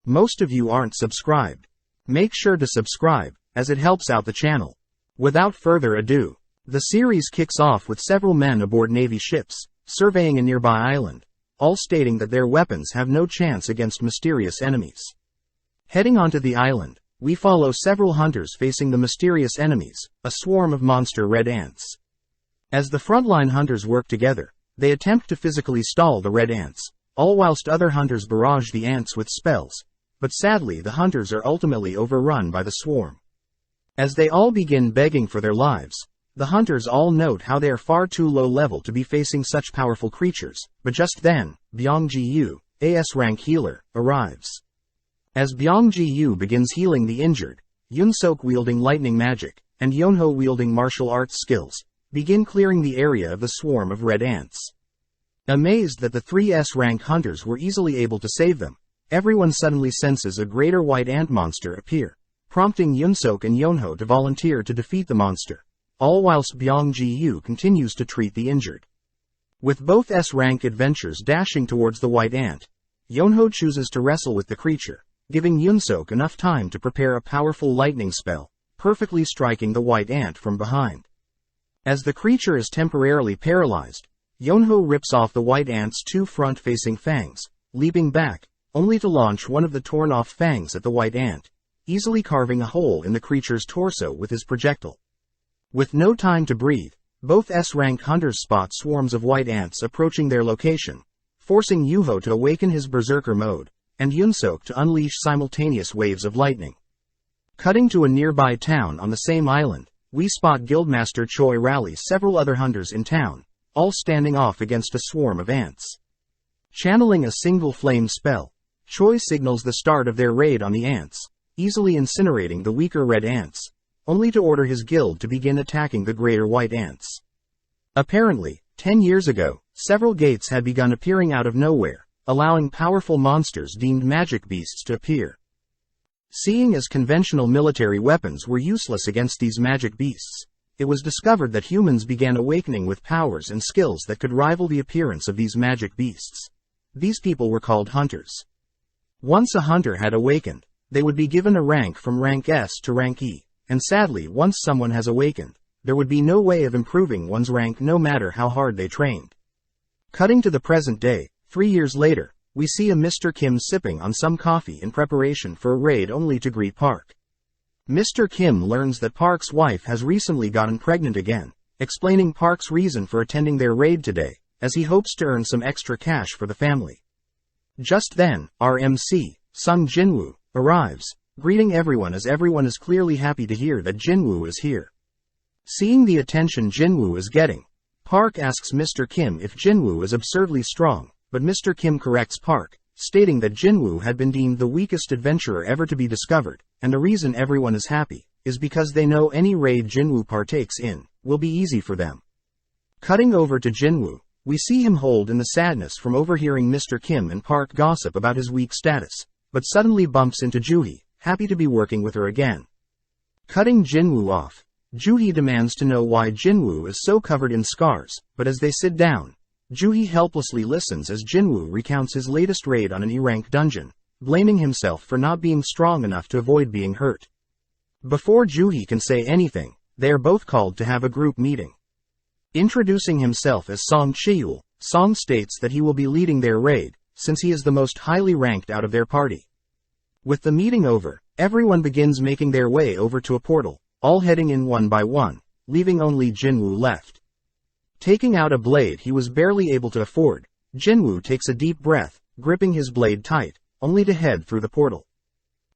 Most of you aren't subscribed. Make sure to subscribe, as it helps out the channel. Without further ado, the series kicks off with several men aboard Navy ships, surveying a nearby island, all stating that their weapons have no chance against mysterious enemies. Heading onto the island, we follow several hunters facing the mysterious enemies, a swarm of monster red ants. As the frontline hunters work together, they attempt to physically stall the red ants, all whilst other hunters barrage the ants with spells, but sadly the hunters are ultimately overrun by the swarm. As they all begin begging for their lives, the hunters all note how they are far too low level to be facing such powerful creatures, but just then, Byung-ji-yu, SSS-RANK healer, arrives. As Byung-ji-yu begins healing the injured, Yun-sok wielding lightning magic, and Yonho wielding martial arts skills, begin clearing the area of the swarm of red ants. Amazed that the three S-rank hunters were easily able to save them, everyone suddenly senses a greater white ant monster appear, prompting Yun-sok and Yonho to volunteer to defeat the monster, all whilst Byung-ji-yu continues to treat the injured. With both S-rank adventurers dashing towards the white ant, Yonho chooses to wrestle with the creature, giving Yun-sok enough time to prepare a powerful lightning spell, perfectly striking the white ant from behind. As the creature is temporarily paralyzed, Yonho rips off the white ant's two front-facing fangs, leaping back, only to launch one of the torn-off fangs at the white ant, easily carving a hole in the creature's torso with his projectile. With no time to breathe, both S-rank hunters spot swarms of white ants approaching their location, forcing Yuho to awaken his berserker mode, and Yun-sok to unleash simultaneous waves of lightning. Cutting to a nearby town on the same island, we spot Guildmaster Choi rally several other hunters in town, all standing off against a swarm of ants. Channeling a single flame spell, Choi signals the start of their raid on the ants, easily incinerating the weaker red ants, only to order his guild to begin attacking the greater white ants. Apparently, 10 years ago, several gates had begun appearing out of nowhere, allowing powerful monsters deemed magic beasts to appear. Seeing as conventional military weapons were useless against these magic beasts, it was discovered that humans began awakening with powers and skills that could rival the appearance of these magic beasts. These people were called hunters. Once a hunter had awakened, they would be given a rank from rank S to rank E, and sadly once someone has awakened, there would be no way of improving one's rank no matter how hard they trained. Cutting to the present day, 3 years later, we see a Mr. Kim sipping on some coffee in preparation for a raid only to greet Park. Mr. Kim learns that Park's wife has recently gotten pregnant again, explaining Park's reason for attending their raid today, as he hopes to earn some extra cash for the family. Just then, our MC, Sung Jinwoo, arrives, greeting everyone as everyone is clearly happy to hear that Jinwoo is here. Seeing the attention Jinwoo is getting, Park asks Mr. Kim if Jinwoo is absurdly strong, but Mr. Kim corrects Park, stating that Jinwoo had been deemed the weakest adventurer ever to be discovered, and the reason everyone is happy is because they know any raid Jinwoo partakes in will be easy for them. Cutting over to Jinwoo, we see him hold in the sadness from overhearing Mr. Kim and Park gossip about his weak status, but suddenly bumps into Juhee, happy to be working with her again. Cutting Jinwoo off, Juhee demands to know why Jinwoo is so covered in scars, but as they sit down, Juhee helplessly listens as Jinwoo recounts his latest raid on an E-rank dungeon, blaming himself for not being strong enough to avoid being hurt. Before Juhee can say anything, they are both called to have a group meeting. Introducing himself as Song Cheol, Song states that he will be leading their raid, since he is the most highly ranked out of their party. With the meeting over, everyone begins making their way over to a portal, all heading in one by one, leaving only Jinwoo left. Taking out a blade he was barely able to afford, Jinwoo takes a deep breath, gripping his blade tight, only to head through the portal.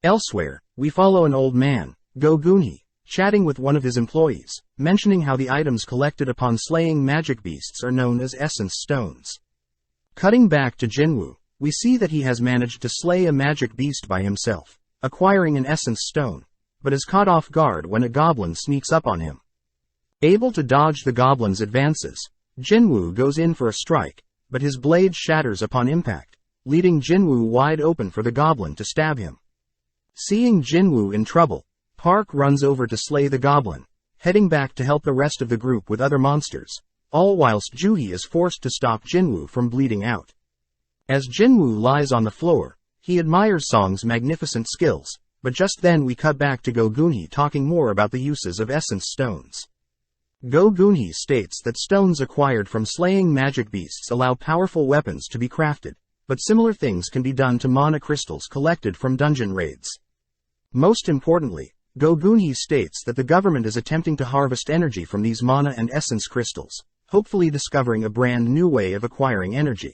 Elsewhere, we follow an old man, Go Gunhee, chatting with one of his employees, mentioning how the items collected upon slaying magic beasts are known as essence stones. Cutting back to Jinwoo, we see that he has managed to slay a magic beast by himself, acquiring an essence stone, but is caught off guard when a goblin sneaks up on him. Able to dodge the goblin's advances, Jinwoo goes in for a strike, but his blade shatters upon impact, leaving Jinwoo wide open for the goblin to stab him. Seeing Jinwoo in trouble, Park runs over to slay the goblin, heading back to help the rest of the group with other monsters, all whilst Juhee is forced to stop Jinwoo from bleeding out. As Jinwoo lies on the floor, He admires Song's magnificent skills, but just then we cut back to Go Gunhee talking more about the uses of essence stones. Go Gunhee states that stones acquired from slaying magic beasts allow powerful weapons to be crafted, but similar things can be done to mana crystals collected from dungeon raids. Most importantly, Go Gunhee states that the government is attempting to harvest energy from these mana and essence crystals, hopefully discovering a brand new way of acquiring energy.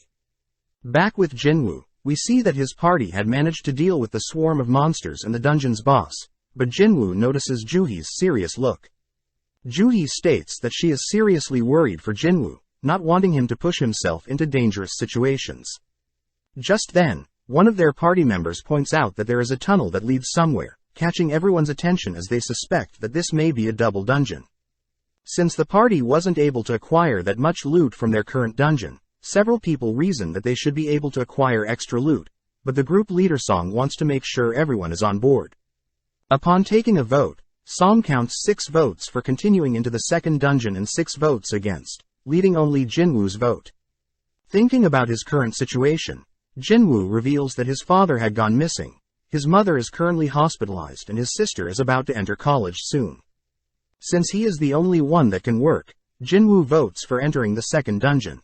Back with Jinwoo, we see that his party had managed to deal with the swarm of monsters and the dungeon's boss, but Jinwoo notices Juhee's serious look. Juhee states that she is seriously worried for Jinwoo, not wanting him to push himself into dangerous situations. Just then, one of their party members points out that there is a tunnel that leads somewhere, catching everyone's attention as they suspect that this may be a double dungeon. Since the party wasn't able to acquire that much loot from their current dungeon, several people reason that they should be able to acquire extra loot, but the group leader Song wants to make sure everyone is on board. Upon taking a vote, Song counts 6 votes for continuing into the second dungeon and 6 votes against, leaving only Jinwoo's vote. Thinking about his current situation, Jinwoo reveals that his father had gone missing, his mother is currently hospitalized and his sister is about to enter college soon. Since he is the only one that can work, Jinwoo votes for entering the second dungeon.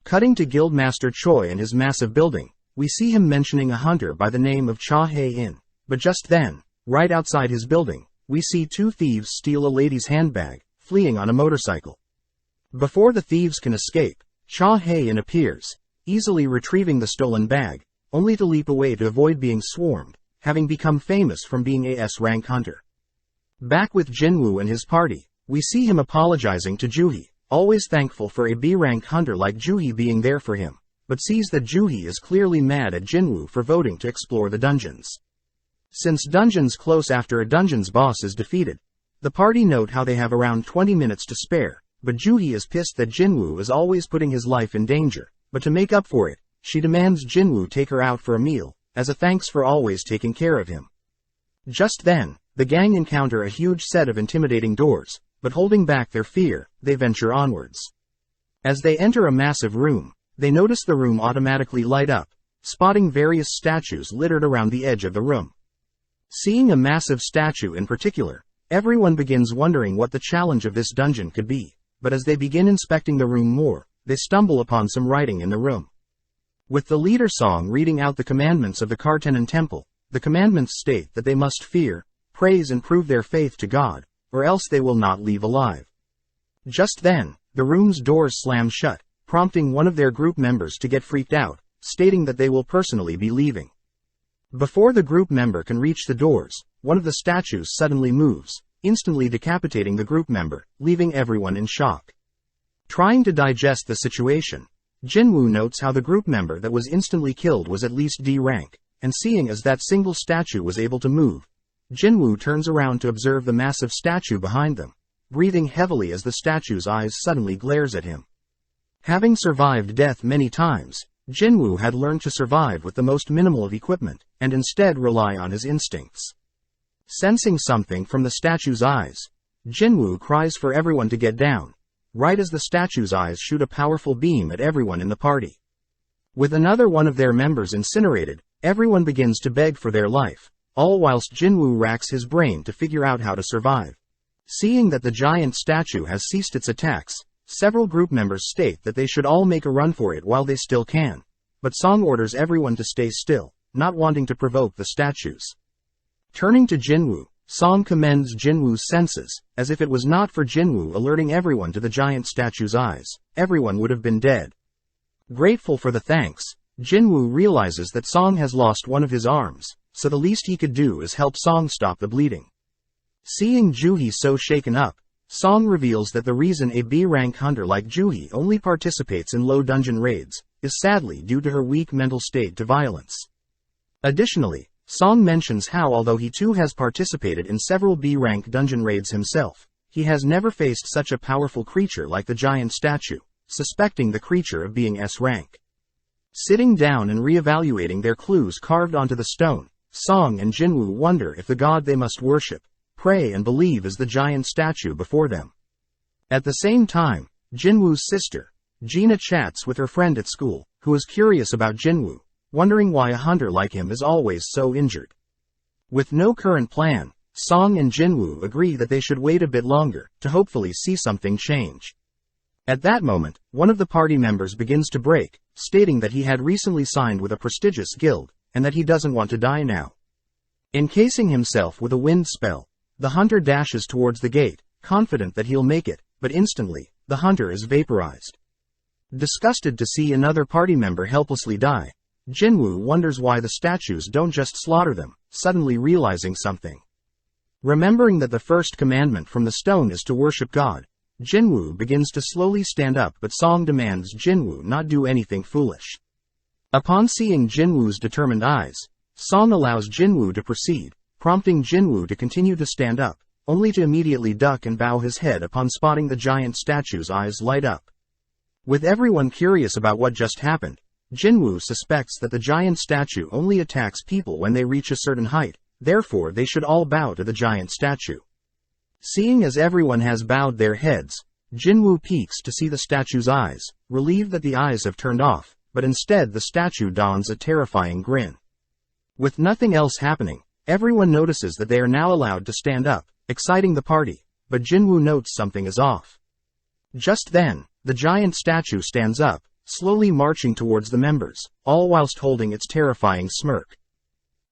Cutting to Guildmaster Choi and his massive building, we see him mentioning a hunter by the name of Cha Hae-in, but just then, right outside his building, we see 2 thieves steal a lady's handbag, fleeing on a motorcycle. Before the thieves can escape, Cha Hae-in appears, easily retrieving the stolen bag, only to leap away to avoid being swarmed, having become famous from being a S-rank hunter. Back with Jinwoo and his party, we see him apologizing to Juhee, always thankful for a B-rank hunter like Juhee being there for him, but sees that Juhee is clearly mad at Jinwoo for voting to explore the dungeons. Since dungeons close after a dungeon's boss is defeated, the party note how they have around 20 minutes to spare, but Juhee is pissed that Jinwoo is always putting his life in danger, but to make up for it, she demands Jinwoo take her out for a meal, as a thanks for always taking care of him. Just then, the gang encounter a huge set of intimidating doors, but holding back their fear, they venture onwards. As they enter a massive room, they notice the room automatically light up, spotting various statues littered around the edge of the room. Seeing a massive statue in particular, everyone begins wondering what the challenge of this dungeon could be, but as they begin inspecting the room more, they stumble upon some writing in the room. With the leader Song reading out the commandments of the Kartenon Temple, the commandments state that they must fear, praise and prove their faith to God, or else they will not leave alive. Just then, the room's doors slam shut, prompting one of their group members to get freaked out, stating that they will personally be leaving. Before the group member can reach the doors, one of the statues suddenly moves, instantly decapitating the group member, leaving everyone in shock. Trying to digest the situation, Jinwoo notes how the group member that was instantly killed was at least D rank, and seeing as that single statue was able to move, Jinwoo turns around to observe the massive statue behind them, breathing heavily as the statue's eyes suddenly glares at him. Having survived death many times, Jinwoo had learned to survive with the most minimal of equipment, and instead rely on his instincts. Sensing something from the statue's eyes, Jinwoo cries for everyone to get down, right as the statue's eyes shoot a powerful beam at everyone in the party. With another one of their members incinerated, everyone begins to beg for their life, all whilst Jinwoo racks his brain to figure out how to survive. Seeing that the giant statue has ceased its attacks, several group members state that they should all make a run for it while they still can, but Song orders everyone to stay still, not wanting to provoke the statues. Turning to Jinwoo, Song commends Jinwoo's senses, as if it was not for Jinwoo alerting everyone to the giant statue's eyes, everyone would have been dead. Grateful for the thanks, Jinwoo realizes that Song has lost one of his arms, so the least he could do is help Song stop the bleeding. Seeing Juhee so shaken up, Song reveals that the reason a B-rank hunter like Juhee only participates in low dungeon raids is sadly due to her weak mental state to violence. Additionally, Song mentions how although he too has participated in several B-rank dungeon raids himself, he has never faced such a powerful creature like the giant statue, suspecting the creature of being S-rank. Sitting down and re-evaluating their clues carved onto the stone, Song and Jinwoo wonder if the god they must worship, pray and believe is the giant statue before them. At the same time, Jinwoo's sister, Gina chats with her friend at school, who is curious about Jinwoo, wondering why a hunter like him is always so injured. With no current plan, Song and Jinwoo agree that they should wait a bit longer, to hopefully see something change. At that moment, one of the party members begins to break, stating that he had recently signed with a prestigious guild, and that he doesn't want to die now. Encasing himself with a wind spell, the hunter dashes towards the gate, confident that he'll make it, but instantly, the hunter is vaporized. Disgusted to see another party member helplessly die, Jinwoo wonders why the statues don't just slaughter them, suddenly realizing something. Remembering that the first commandment from the stone is to worship God, Jinwoo begins to slowly stand up, but Song demands Jinwoo not do anything foolish. Upon seeing Jinwoo's determined eyes, Song allows Jinwoo to proceed, prompting Jinwoo to continue to stand up, only to immediately duck and bow his head upon spotting the giant statue's eyes light up. With everyone curious about what just happened, Jinwoo suspects that the giant statue only attacks people when they reach a certain height, therefore they should all bow to the giant statue. Seeing as everyone has bowed their heads, Jinwoo peeks to see the statue's eyes, relieved that the eyes have turned off, but instead the statue dons a terrifying grin. With nothing else happening, everyone notices that they are now allowed to stand up, exciting the party, but Jinwoo notes something is off. Just then, the giant statue stands up, slowly marching towards the members, all whilst holding its terrifying smirk.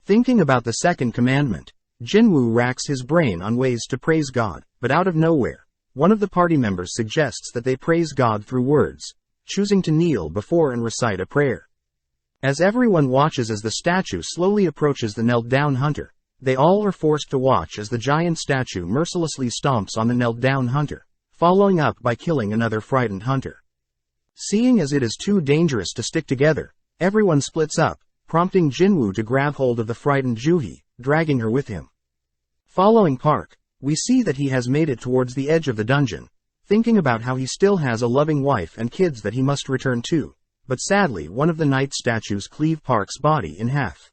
Thinking about the second commandment, Jinwoo racks his brain on ways to praise God, but out of nowhere, one of the party members suggests that they praise God through words, choosing to kneel before and recite a prayer. As everyone watches as the statue slowly approaches the knelt-down hunter, they all are forced to watch as the giant statue mercilessly stomps on the knelt-down hunter, following up by killing another frightened hunter. Seeing as it is too dangerous to stick together, everyone splits up, prompting Jinwoo to grab hold of the frightened Juhee, dragging her with him. Following Park, we see that he has made it towards the edge of the dungeon, thinking about how he still has a loving wife and kids that he must return to, but sadly one of the night statues cleave Park's body in half.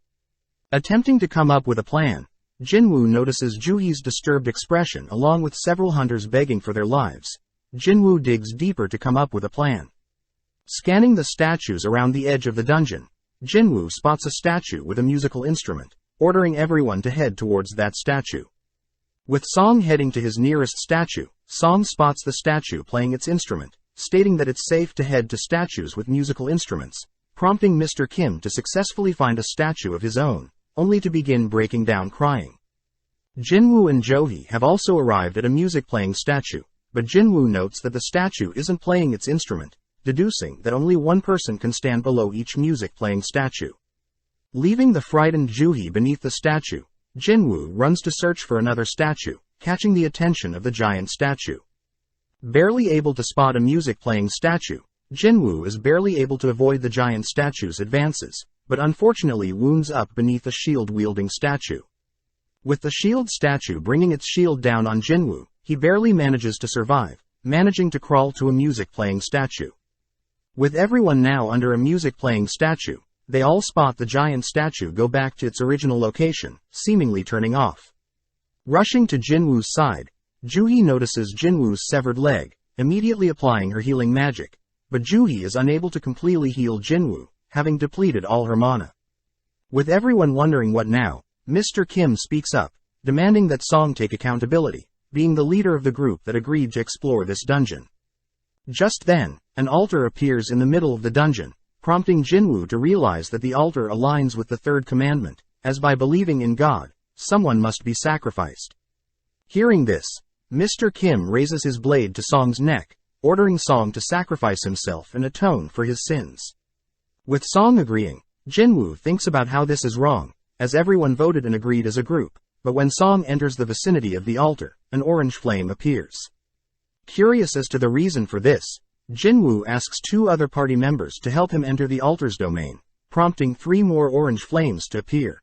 Attempting to come up with a plan, Jinwoo notices Juhee's disturbed expression along with several hunters begging for their lives. Jinwoo digs deeper to come up with a plan. Scanning the statues around the edge of the dungeon, Jinwoo spots a statue with a musical instrument, ordering everyone to head towards that statue. With Song heading to his nearest statue, Song spots the statue playing its instrument, stating that it's safe to head to statues with musical instruments, prompting Mr. Kim to successfully find a statue of his own, only to begin breaking down crying. Jinwoo and Juhee have also arrived at a music-playing statue, but Jinwoo notes that the statue isn't playing its instrument, deducing that only one person can stand below each music-playing statue. Leaving the frightened Juhee beneath the statue, Jinwoo runs to search for another statue, catching the attention of the giant statue. Barely able to spot a music-playing statue, Jinwoo is barely able to avoid the giant statue's advances, but unfortunately wounds up beneath a shield-wielding statue. With the shield statue bringing its shield down on Jinwoo, he barely manages to survive, managing to crawl to a music-playing statue. With everyone now under a music-playing statue, they all spot the giant statue go back to its original location, seemingly turning off. Rushing to Jinwoo's side, Juhee notices Jinwoo's severed leg, immediately applying her healing magic, but Juhee is unable to completely heal Jinwoo, having depleted all her mana. With everyone wondering what now, Mr. Kim speaks up, demanding that Song take accountability, being the leader of the group that agreed to explore this dungeon. Just then, an altar appears in the middle of the dungeon, prompting Jinwoo to realize that the altar aligns with the third commandment, as by believing in God, someone must be sacrificed. Hearing this, Mr. Kim raises his blade to Song's neck, ordering Song to sacrifice himself and atone for his sins. With Song agreeing, Jinwoo thinks about how this is wrong, as everyone voted and agreed as a group, but when Song enters the vicinity of the altar, an orange flame appears. Curious as to the reason for this, Jinwoo asks two other party members to help him enter the altar's domain, prompting 3 more orange flames to appear.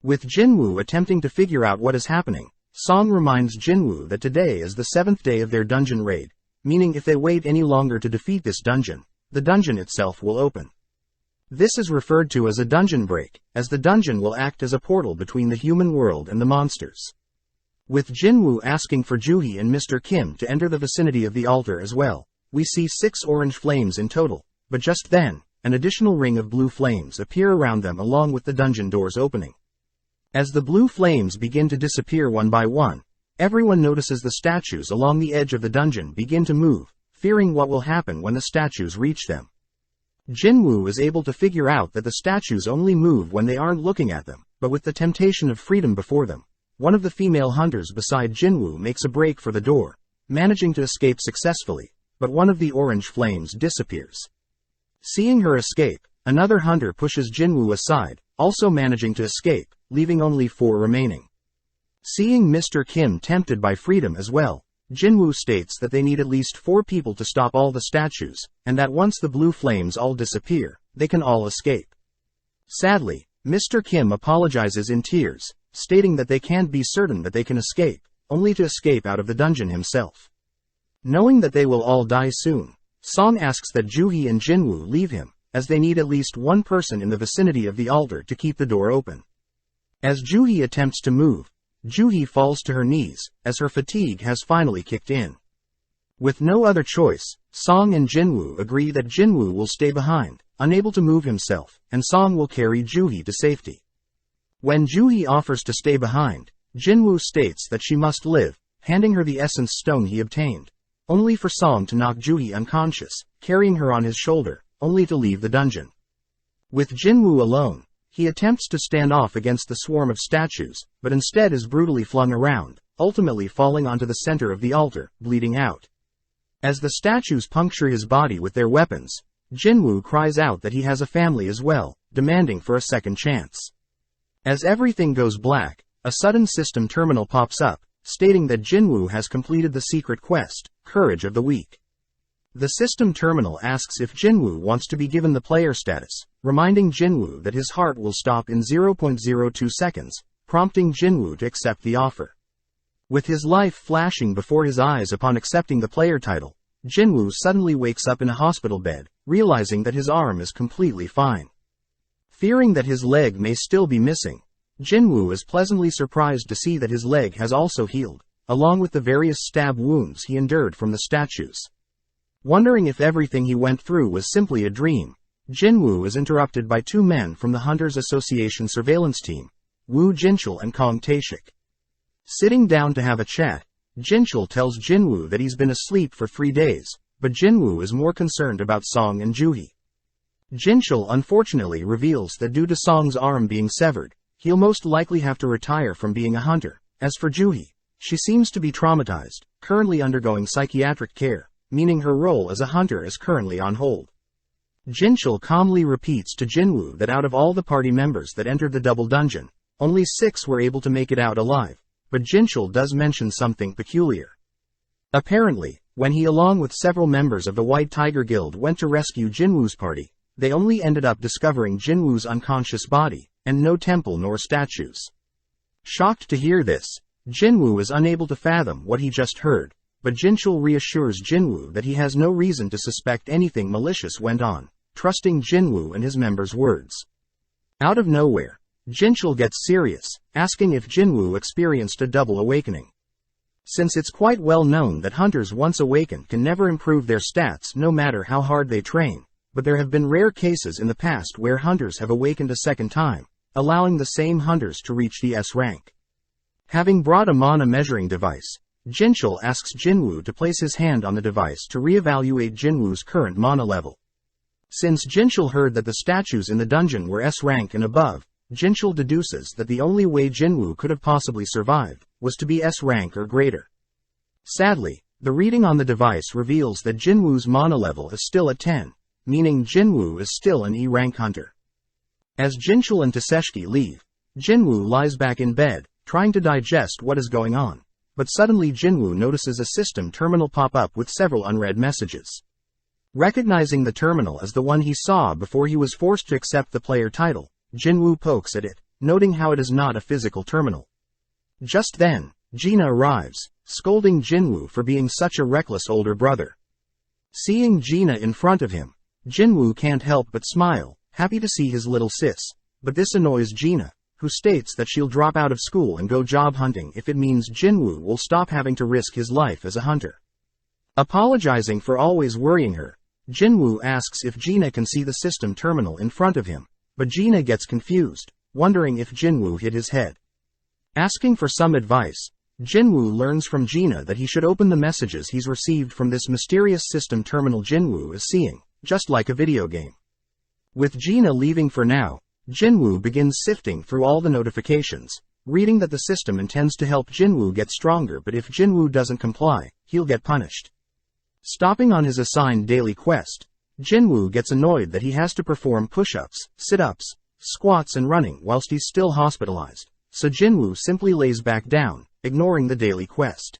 With Jinwoo attempting to figure out what is happening, Song reminds Jinwoo that today is the 7th day of their dungeon raid, meaning if they wait any longer to defeat this dungeon, the dungeon itself will open. This is referred to as a dungeon break, as the dungeon will act as a portal between the human world and the monsters. With Jinwoo asking for Juhee and Mr. Kim to enter the vicinity of the altar as well, we see 6 orange flames in total, but just then, an additional ring of blue flames appear around them along with the dungeon doors opening. As the blue flames begin to disappear one by one, everyone notices the statues along the edge of the dungeon begin to move, fearing what will happen when the statues reach them. Jinwoo is able to figure out that the statues only move when they aren't looking at them, but with the temptation of freedom before them. One of the female hunters beside Jinwoo makes a break for the door, managing to escape successfully, but one of the orange flames disappears. Seeing her escape, another hunter pushes Jinwoo aside, also managing to escape, leaving only 4 remaining. Seeing Mr. Kim tempted by freedom as well, Jinwoo states that they need at least 4 people to stop all the statues, and that once the blue flames all disappear, they can all escape. Sadly, Mr. Kim apologizes in tears, stating that they can't be certain that they can escape, only to escape out of the dungeon himself. Knowing that they will all die soon, Song asks that Joohee and Jinwoo leave him, as they need at least one person in the vicinity of the altar to keep the door open. As Joohee attempts to move, Joohee falls to her knees, as her fatigue has finally kicked in. With no other choice, Song and Jinwoo agree that Jinwoo will stay behind, unable to move himself, and Song will carry Joohee to safety. When Joohee offers to stay behind, Jinwoo states that she must live, handing her the essence stone he obtained, only for Song to knock Joohee unconscious, carrying her on his shoulder, only to leave the dungeon. With Jinwoo alone, he attempts to stand off against the swarm of statues, but instead is brutally flung around, ultimately falling onto the center of the altar, bleeding out. As the statues puncture his body with their weapons, Jinwoo cries out that he has a family as well, demanding for a second chance. As everything goes black, a sudden system terminal pops up, stating that Jinwoo has completed the secret quest, Courage of the Weak. The system terminal asks if Jinwoo wants to be given the player status, reminding Jinwoo that his heart will stop in 0.02 seconds, prompting Jinwoo to accept the offer. With his life flashing before his eyes upon accepting the player title, Jinwoo suddenly wakes up in a hospital bed, realizing that his arm is completely fine. Fearing that his leg may still be missing, Jinwoo is pleasantly surprised to see that his leg has also healed, along with the various stab wounds he endured from the statues. Wondering if everything he went through was simply a dream, Jinwoo is interrupted by 2 men from the Hunters Association surveillance team, Woo Jinchul and Kong Taeshik. Sitting down to have a chat, Jinchul tells Jinwoo that he's been asleep for 3 days, but Jinwoo is more concerned about Song and Joohee. Jinchul unfortunately reveals that due to Song's arm being severed, he'll most likely have to retire from being a hunter. As for Joohee, she seems to be traumatized, currently undergoing psychiatric care, meaning her role as a hunter is currently on hold. Jinchul calmly repeats to Jinwoo that out of all the party members that entered the double dungeon, only 6 were able to make it out alive, but Jinchul does mention something peculiar. Apparently, when he along with several members of the White Tiger Guild went to rescue Jinwoo's party, they only ended up discovering Jinwoo's unconscious body, and no temple nor statues. Shocked to hear this, Jinwoo is unable to fathom what he just heard, but Jinchul reassures Jinwoo that he has no reason to suspect anything malicious went on, trusting Jinwoo and his members' words. Out of nowhere, Jinchul gets serious, asking if Jinwoo experienced a double awakening. Since it's quite well known that hunters once awakened can never improve their stats no matter how hard they train, but there have been rare cases in the past where hunters have awakened a second time, allowing the same hunters to reach the S rank. Having brought a mana measuring device, Jinchul asks Jinwoo to place his hand on the device to reevaluate Jinwoo's current mana level. Since Jinchul heard that the statues in the dungeon were S rank and above, Jinchul deduces that the only way Jinwoo could have possibly survived was to be S rank or greater. Sadly, the reading on the device reveals that Jinwoo's mana level is still at 10, meaning Jinwoo is still an E rank hunter. As Jinchul and Taseshki leave, Jinwoo lies back in bed, trying to digest what is going on, but suddenly Jinwoo notices a system terminal pop up with several unread messages. Recognizing the terminal as the one he saw before he was forced to accept the player title, Jinwoo pokes at it, noting how it is not a physical terminal. Just then, Gina arrives, scolding Jinwoo for being such a reckless older brother. Seeing Gina in front of him, Jinwoo can't help but smile, happy to see his little sis, but this annoys Gina, who states that she'll drop out of school and go job hunting if it means Jinwoo will stop having to risk his life as a hunter. Apologizing for always worrying her, Jinwoo asks if Gina can see the system terminal in front of him, but Gina gets confused, wondering if Jinwoo hit his head. Asking for some advice, Jinwoo learns from Gina that he should open the messages he's received from this mysterious system terminal Jinwoo is seeing, just like a video game. With Gina leaving for now, Jinwoo begins sifting through all the notifications, reading that the system intends to help Jinwoo get stronger, but if Jinwoo doesn't comply, he'll get punished. Stopping on his assigned daily quest, Jinwoo gets annoyed that he has to perform push-ups, sit-ups, squats and running whilst he's still hospitalized, so Jinwoo simply lays back down, ignoring the daily quest.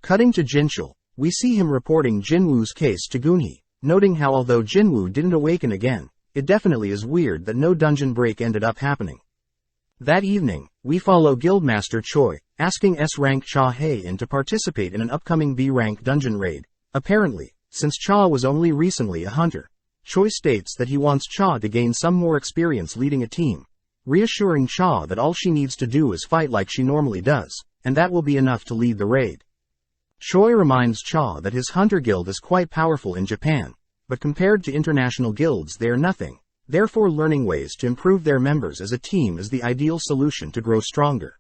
Cutting to Jinchul, we see him reporting Jinwoo's case to Gunhee, noting how although Jinwoo didn't awaken again, it definitely is weird that no dungeon break ended up happening. That evening, we follow Guildmaster Choi, asking S-Rank Cha Hae-in to participate in an upcoming B-Rank dungeon raid. Apparently, since Cha was only recently a hunter, Choi states that he wants Cha to gain some more experience leading a team, reassuring Cha that all she needs to do is fight like she normally does, and that will be enough to lead the raid. Choi reminds Cha that his hunter guild is quite powerful in Japan, but compared to international guilds they are nothing, therefore learning ways to improve their members as a team is the ideal solution to grow stronger.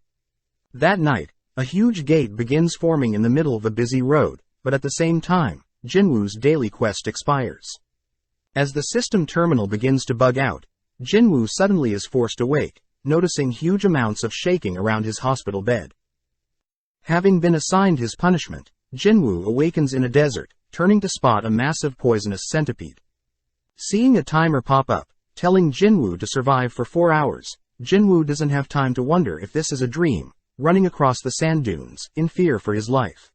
That night, a huge gate begins forming in the middle of a busy road, but at the same time, Jinwoo's daily quest expires. As the system terminal begins to bug out, Jinwoo suddenly is forced awake, noticing huge amounts of shaking around his hospital bed. Having been assigned his punishment, Jinwoo awakens in a desert, turning to spot a massive poisonous centipede. Seeing a timer pop up, telling Jinwoo to survive for 4 hours, Jinwoo doesn't have time to wonder if this is a dream, running across the sand dunes, in fear for his life.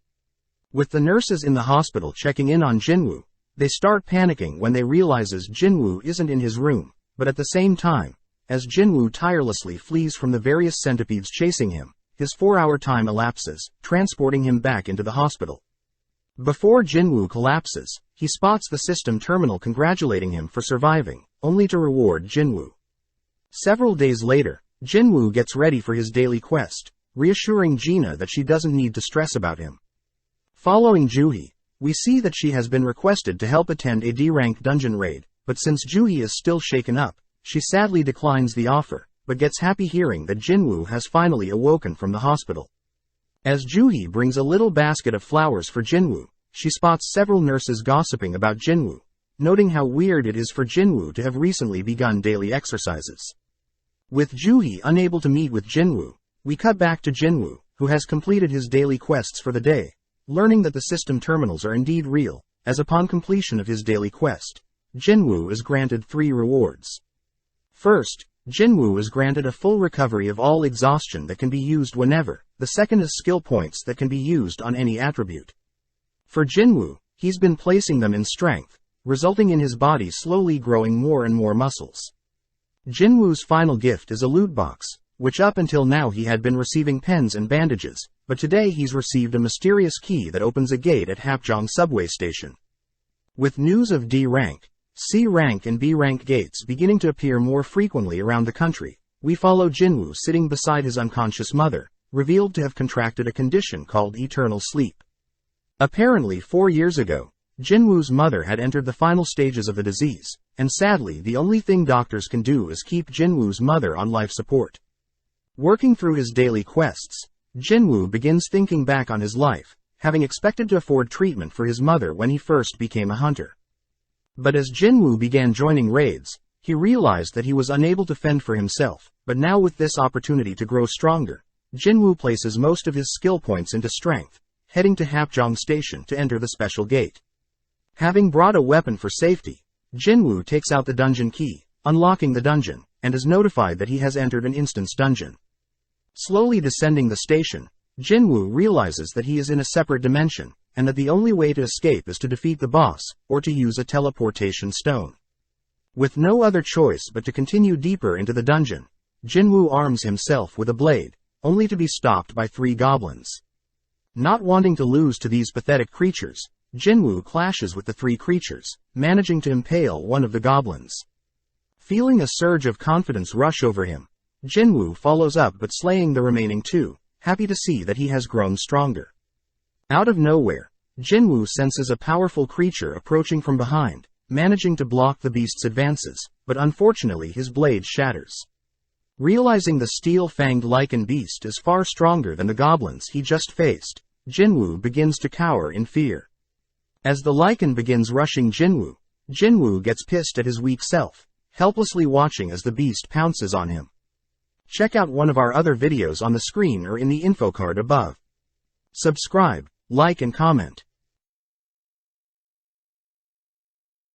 With the nurses in the hospital checking in on Jinwoo, they start panicking when they realizes Jinwoo isn't in his room, but at the same time, as Jinwoo tirelessly flees from the various centipedes chasing him, his 4-hour time elapses, transporting him back into the hospital. Before Jinwoo collapses, he spots the system terminal congratulating him for surviving, only to reward Jinwoo. Several days later, Jinwoo gets ready for his daily quest, reassuring Gina that she doesn't need to stress about him. Following Juhee, we see that she has been requested to help attend a D-rank dungeon raid, but since Juhee is still shaken up, she sadly declines the offer, but gets happy hearing that Jinwoo has finally awoken from the hospital. As Juhee brings a little basket of flowers for Jinwoo, she spots several nurses gossiping about Jinwoo, noting how weird it is for Jinwoo to have recently begun daily exercises. With Juhee unable to meet with Jinwoo, we cut back to Jinwoo, who has completed his daily quests for the day, learning that the system terminals are indeed real, as upon completion of his daily quest, Jinwoo is granted 3 rewards. First, Jinwoo is granted a full recovery of all exhaustion that can be used whenever. The second is skill points that can be used on any attribute. For Jinwoo, he's been placing them in strength, resulting in his body slowly growing more and more muscles. Jinwoo's final gift is a loot box, which up until now he had been receiving pens and bandages, but today he's received a mysterious key that opens a gate at Hapjeong subway station. With news of D-rank, C-rank and B-rank gates beginning to appear more frequently around the country, we follow Jinwoo sitting beside his unconscious mother, revealed to have contracted a condition called eternal sleep. Apparently 4 years ago, Jinwoo's mother had entered the final stages of the disease, and sadly the only thing doctors can do is keep Jinwoo's mother on life support. Working through his daily quests, Jinwoo begins thinking back on his life, having expected to afford treatment for his mother when he first became a hunter. But as Jinwoo began joining raids, he realized that he was unable to fend for himself, but now with this opportunity to grow stronger, Jinwoo places most of his skill points into strength, heading to Hapjeong Station to enter the special gate. Having brought a weapon for safety, Jinwoo takes out the dungeon key, unlocking the dungeon, and is notified that he has entered an instance dungeon. Slowly descending the station, Jinwoo realizes that he is in a separate dimension, and that the only way to escape is to defeat the boss, or to use a teleportation stone. With no other choice but to continue deeper into the dungeon, Jinwoo arms himself with a blade, only to be stopped by 3 goblins. Not wanting to lose to these pathetic creatures, Jinwoo clashes with the 3 creatures, managing to impale one of the goblins. Feeling a surge of confidence rush over him, Jinwoo follows up but slaying the remaining 2, happy to see that he has grown stronger. Out of nowhere, Jinwoo senses a powerful creature approaching from behind, managing to block the beast's advances, but unfortunately his blade shatters. Realizing the steel-fanged lichen beast is far stronger than the goblins he just faced, Jinwoo begins to cower in fear. As the lichen begins rushing Jinwoo gets pissed at his weak self, helplessly watching as the beast pounces on him. Check out one of our other videos on the screen or in the info card above. Subscribe, like and comment.